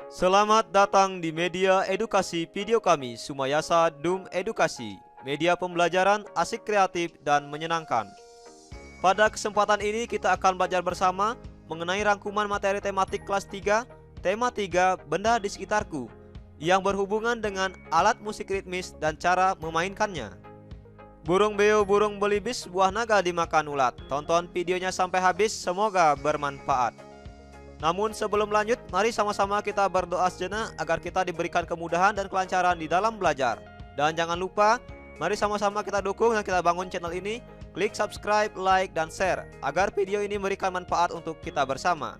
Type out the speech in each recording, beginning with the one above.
Selamat datang di media edukasi video kami, Sumayasa Dum Edukasi, media pembelajaran asik, kreatif, dan menyenangkan. Pada kesempatan ini kita akan belajar bersama mengenai rangkuman materi tematik kelas 3, tema 3, benda di sekitarku, yang berhubungan dengan alat musik ritmis dan cara memainkannya. Burung beo burung belibis, buah naga dimakan ulat. Tonton videonya sampai habis, semoga bermanfaat. Namun sebelum lanjut, mari sama-sama kita berdoa sejenak agar kita diberikan kemudahan dan kelancaran di dalam belajar. Dan jangan lupa, mari sama-sama kita dukung dan kita bangun channel ini. Klik subscribe, like, dan share agar video ini memberikan manfaat untuk kita bersama.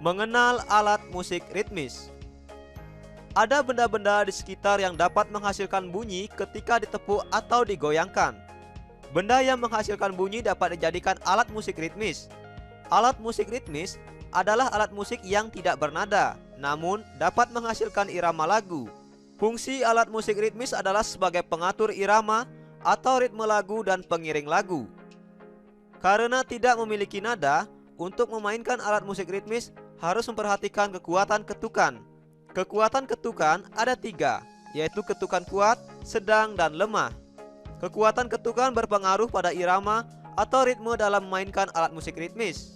Mengenal alat musik ritmis. Ada benda-benda di sekitar yang dapat menghasilkan bunyi ketika ditepuk atau digoyangkan. Benda yang menghasilkan bunyi dapat dijadikan alat musik ritmis. Alat musik ritmis adalah alat musik yang tidak bernada, namun dapat menghasilkan irama lagu. Fungsi alat musik ritmis adalah sebagai pengatur irama atau ritme lagu dan pengiring lagu. Karena tidak memiliki nada, untuk memainkan alat musik ritmis harus memperhatikan kekuatan ketukan. Kekuatan ketukan ada 3, yaitu ketukan kuat, sedang, dan lemah. Kekuatan ketukan berpengaruh pada irama atau ritme dalam memainkan alat musik ritmis.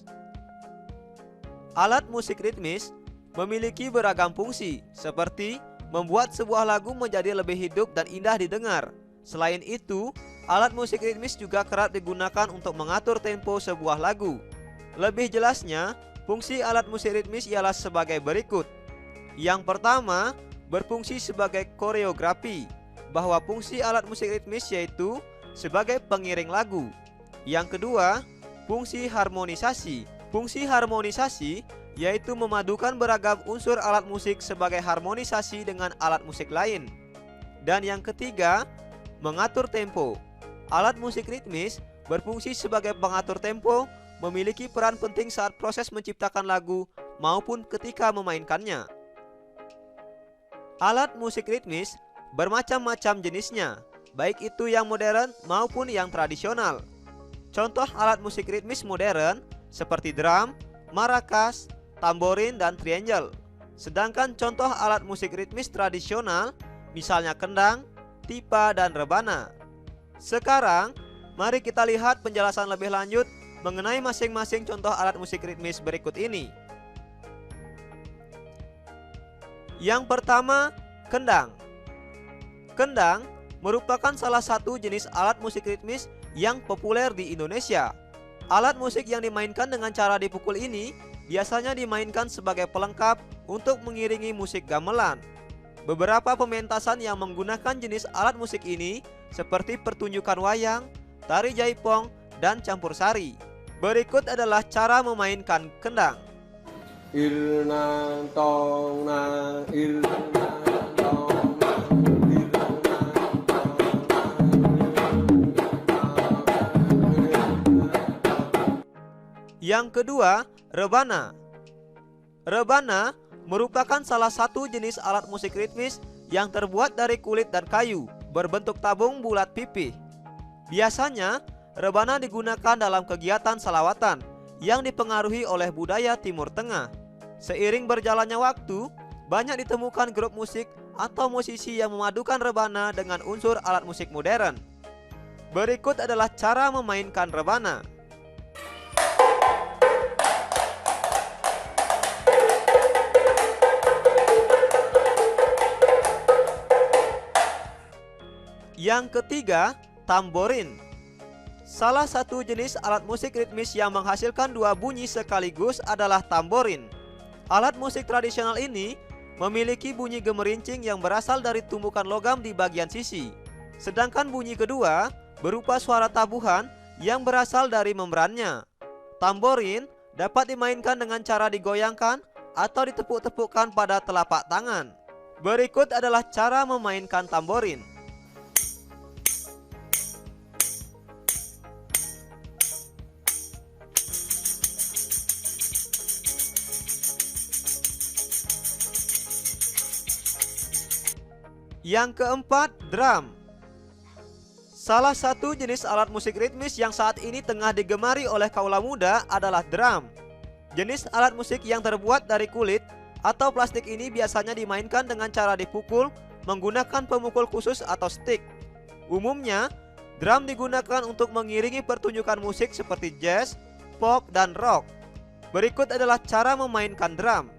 Alat musik ritmis memiliki beragam fungsi, seperti membuat sebuah lagu menjadi lebih hidup dan indah didengar. Selain itu, alat musik ritmis juga kerap digunakan untuk mengatur tempo sebuah lagu. Lebih jelasnya, fungsi alat musik ritmis ialah sebagai berikut. Yang pertama, berfungsi sebagai koreografi, bahwa fungsi alat musik ritmis yaitu sebagai pengiring lagu. Yang kedua, fungsi harmonisasi. Fungsi harmonisasi yaitu memadukan beragam unsur alat musik sebagai harmonisasi dengan alat musik lain. Dan yang ketiga, mengatur tempo. Alat musik ritmis berfungsi sebagai pengatur tempo, memiliki peran penting saat proses menciptakan lagu maupun ketika memainkannya. Alat musik ritmis bermacam-macam jenisnya, baik itu yang modern maupun yang tradisional. Contoh alat musik ritmis modern seperti drum, maracas, tamborin, dan triangle. Sedangkan contoh alat musik ritmis tradisional misalnya kendang, tipa, dan rebana. Sekarang, mari kita lihat penjelasan lebih lanjut mengenai masing-masing contoh alat musik ritmis berikut ini. Yang pertama, kendang. Kendang merupakan salah satu jenis alat musik ritmis yang populer di Indonesia. Alat musik yang dimainkan dengan cara dipukul ini biasanya dimainkan sebagai pelengkap untuk mengiringi musik gamelan. Beberapa pementasan yang menggunakan jenis alat musik ini seperti pertunjukan wayang, tari jaipong, dan campur sari. Berikut adalah cara memainkan kendang. Irna tong na irna tong na irna Yang kedua, rebana. Rebana merupakan salah satu jenis alat musik ritmis yang terbuat dari kulit dan kayu, berbentuk tabung bulat pipih. Biasanya, rebana digunakan dalam kegiatan salawatan yang dipengaruhi oleh budaya Timur Tengah. Seiring berjalannya waktu, banyak ditemukan grup musik atau musisi yang memadukan rebana dengan unsur alat musik modern. Berikut adalah cara memainkan rebana. Yang ketiga, tamborin. Salah satu jenis alat musik ritmis yang menghasilkan dua bunyi sekaligus adalah tamborin. Alat musik tradisional ini memiliki bunyi gemerincing yang berasal dari tumbukan logam di bagian sisi. Sedangkan bunyi kedua berupa suara tabuhan yang berasal dari membrannya. Tamborin dapat dimainkan dengan cara digoyangkan atau ditepuk-tepukkan pada telapak tangan. Berikut adalah cara memainkan tamborin. Yang keempat, drum. Salah satu jenis alat musik ritmis yang saat ini tengah digemari oleh kaula muda adalah drum. Jenis alat musik yang terbuat dari kulit atau plastik ini biasanya dimainkan dengan cara dipukul menggunakan pemukul khusus atau stick. Umumnya, drum digunakan untuk mengiringi pertunjukan musik seperti jazz, pop, dan rock. Berikut adalah cara memainkan drum.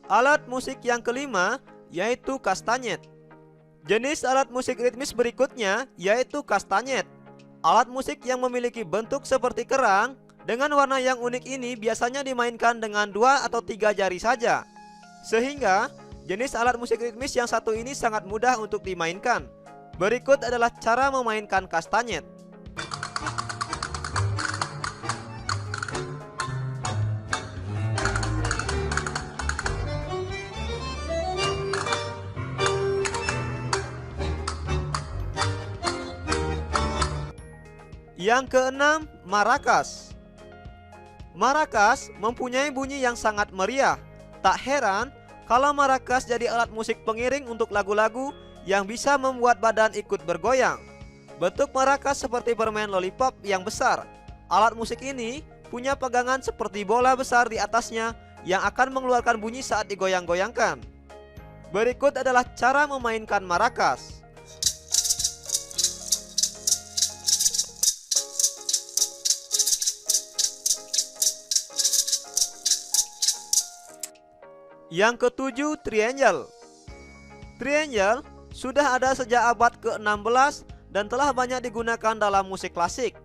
Alat musik yang kelima yaitu kastanyet. Jenis alat musik ritmis berikutnya yaitu kastanyet. Alat musik yang memiliki bentuk seperti kerang dengan warna yang unik ini biasanya dimainkan dengan 2 atau 3 jari saja. Sehingga jenis alat musik ritmis yang satu ini sangat mudah untuk dimainkan. Berikut adalah cara memainkan kastanyet. Yang keenam, marakas. Marakas mempunyai bunyi yang sangat meriah. Tak heran kalau marakas jadi alat musik pengiring untuk lagu-lagu yang bisa membuat badan ikut bergoyang. Bentuk marakas seperti permen lollipop yang besar. Alat musik ini punya pegangan seperti bola besar di atasnya yang akan mengeluarkan bunyi saat digoyang-goyangkan. Berikut adalah cara memainkan marakas. Yang ketujuh, triangle. Triangle sudah ada sejak abad ke-16 dan telah banyak digunakan dalam musik klasik.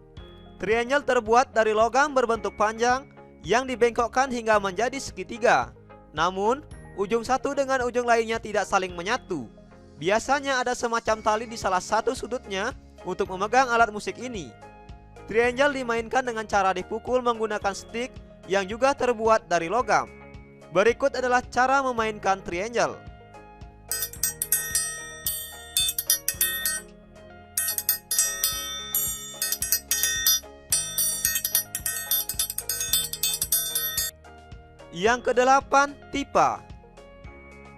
Triangle terbuat dari logam berbentuk panjang yang dibengkokkan hingga menjadi segitiga. Namun, ujung satu dengan ujung lainnya tidak saling menyatu. Biasanya ada semacam tali di salah satu sudutnya untuk memegang alat musik ini. Triangle dimainkan dengan cara dipukul menggunakan stick yang juga terbuat dari logam. Berikut adalah cara memainkan triangle. Yang kedelapan, tipa.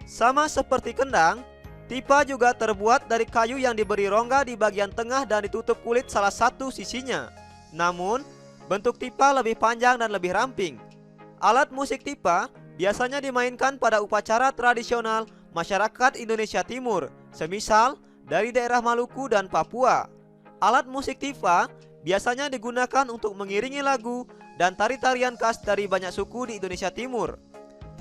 Sama seperti kendang, tipa juga terbuat dari kayu yang diberi rongga di bagian tengah dan ditutup kulit salah satu sisinya. Namun, bentuk tipa lebih panjang dan lebih ramping. Alat musik tipa biasanya dimainkan pada upacara tradisional masyarakat Indonesia Timur, semisal dari daerah Maluku dan Papua. Alat musik tipa biasanya digunakan untuk mengiringi lagu dan tari-tarian khas dari banyak suku di Indonesia Timur.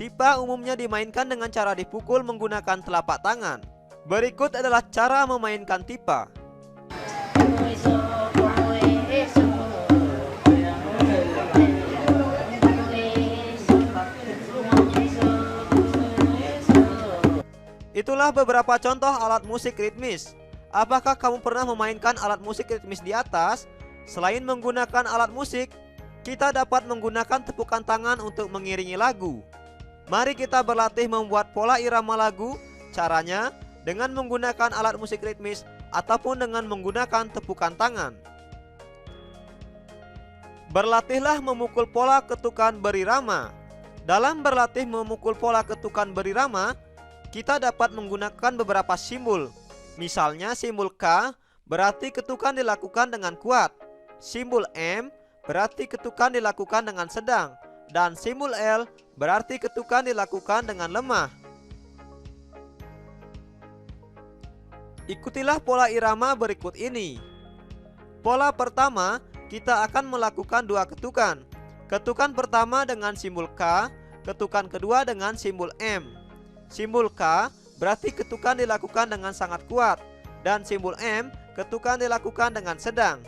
Tipa umumnya dimainkan dengan cara dipukul menggunakan telapak tangan. Berikut adalah cara memainkan tipa. Itulah beberapa contoh alat musik ritmis. Apakah kamu pernah memainkan alat musik ritmis di atas? Selain menggunakan alat musik, kita dapat menggunakan tepukan tangan untuk mengiringi lagu. Mari kita berlatih membuat pola irama lagu. Caranya dengan menggunakan alat musik ritmis ataupun dengan menggunakan tepukan tangan. Berlatihlah memukul pola ketukan berirama. Dalam berlatih memukul pola ketukan berirama, kita dapat menggunakan beberapa simbol. Misalnya simbol K berarti ketukan dilakukan dengan kuat. Simbol M berarti ketukan dilakukan dengan sedang. Dan simbol L berarti ketukan dilakukan dengan lemah. Ikutilah pola irama berikut ini. Pola pertama, kita akan melakukan 2 ketukan. Ketukan pertama dengan simbol K, ketukan kedua dengan simbol M. Simbol K berarti ketukan dilakukan dengan sangat kuat, dan simbol M ketukan dilakukan dengan sedang.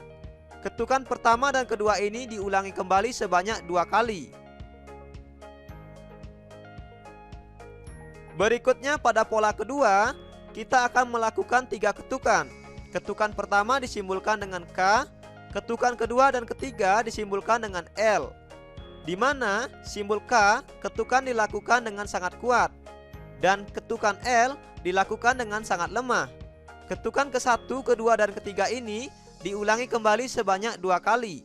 Ketukan pertama dan kedua ini diulangi kembali sebanyak 2 kali. Berikutnya pada pola kedua, kita akan melakukan 3 ketukan. Ketukan pertama disimbolkan dengan K, ketukan kedua dan ketiga disimbolkan dengan L. Di mana simbol K ketukan dilakukan dengan sangat kuat dan ketukan L dilakukan dengan sangat lemah. Ketukan ke-1, kedua dan ketiga ini diulangi kembali sebanyak 2 kali.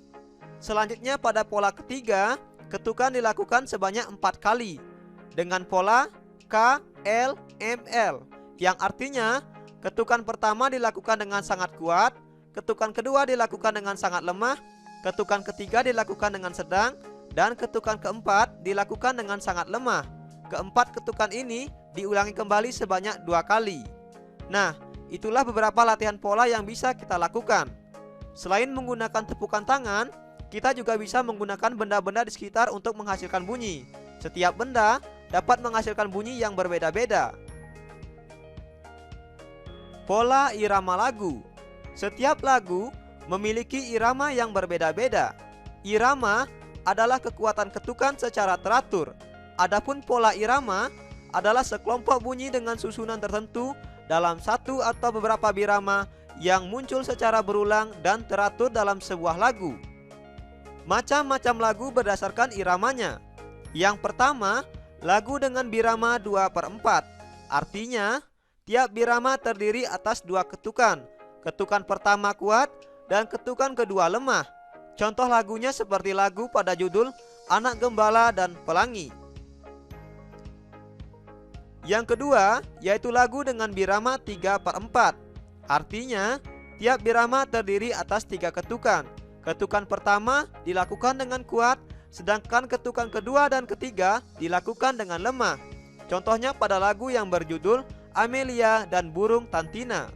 Selanjutnya pada pola ketiga, ketukan dilakukan sebanyak 4 kali dengan pola K, L, M, L, yang artinya ketukan pertama dilakukan dengan sangat kuat, ketukan kedua dilakukan dengan sangat lemah, ketukan ketiga dilakukan dengan sedang, dan ketukan keempat dilakukan dengan sangat lemah. Keempat ketukan ini diulangi kembali sebanyak 2 kali. Nah, itulah beberapa latihan pola yang bisa kita lakukan. Selain menggunakan tepukan tangan, kita juga bisa menggunakan benda-benda di sekitar untuk menghasilkan bunyi. Setiap benda dapat menghasilkan bunyi yang berbeda-beda. Pola irama lagu. Setiap lagu memiliki irama yang berbeda-beda. Irama adalah kekuatan ketukan secara teratur. Adapun pola irama adalah sekelompok bunyi dengan susunan tertentu dalam satu atau beberapa birama yang muncul secara berulang dan teratur dalam sebuah lagu. Macam-macam lagu berdasarkan iramanya. Yang pertama, lagu dengan birama 2/4. Artinya, tiap birama terdiri atas 2 ketukan. Ketukan pertama kuat dan ketukan kedua lemah. Contoh lagunya seperti lagu pada judul Anak Gembala dan Pelangi. Yang kedua, yaitu lagu dengan birama 3/4. Artinya, tiap birama terdiri atas 3 ketukan. Ketukan pertama dilakukan dengan kuat, sedangkan ketukan kedua dan ketiga dilakukan dengan lemah. Contohnya pada lagu yang berjudul Amelia dan Burung Tantina.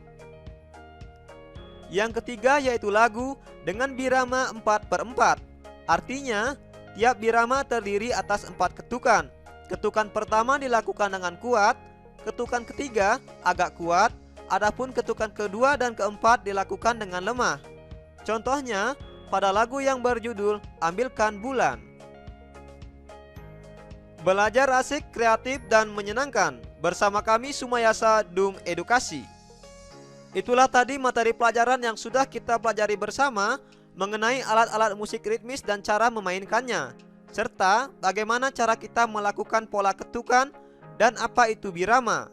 Yang ketiga yaitu lagu dengan birama 4/4. Artinya, tiap birama terdiri atas 4 ketukan. Ketukan pertama dilakukan dengan kuat, ketukan ketiga agak kuat, adapun ketukan kedua dan keempat dilakukan dengan lemah. Contohnya pada lagu yang berjudul Ambilkan Bulan. Belajar asik, kreatif, dan menyenangkan bersama kami Sumayasa Dum Edukasi. Itulah tadi materi pelajaran yang sudah kita pelajari bersama mengenai alat-alat musik ritmis dan cara memainkannya, serta bagaimana cara kita melakukan pola ketukan dan apa itu birama.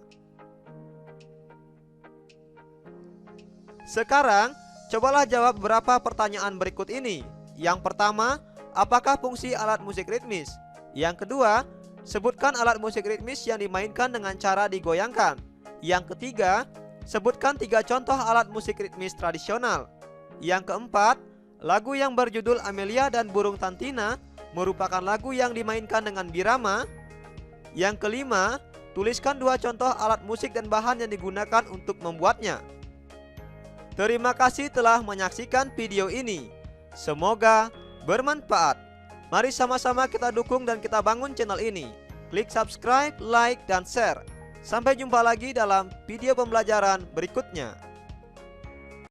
Sekarang, cobalah jawab beberapa pertanyaan berikut ini. Yang pertama, apakah fungsi alat musik ritmis? Yang kedua, sebutkan alat musik ritmis yang dimainkan dengan cara digoyangkan. Yang ketiga, sebutkan 3 contoh alat musik ritmis tradisional. Yang keempat, lagu yang berjudul Amelia dan Burung Tantina merupakan lagu yang dimainkan dengan birama. Yang kelima, tuliskan 2 contoh alat musik dan bahan yang digunakan untuk membuatnya. Terima kasih telah menyaksikan video ini. Semoga bermanfaat. Mari sama-sama kita dukung dan kita bangun channel ini. Klik subscribe, like, dan share. Sampai jumpa lagi dalam video pembelajaran berikutnya.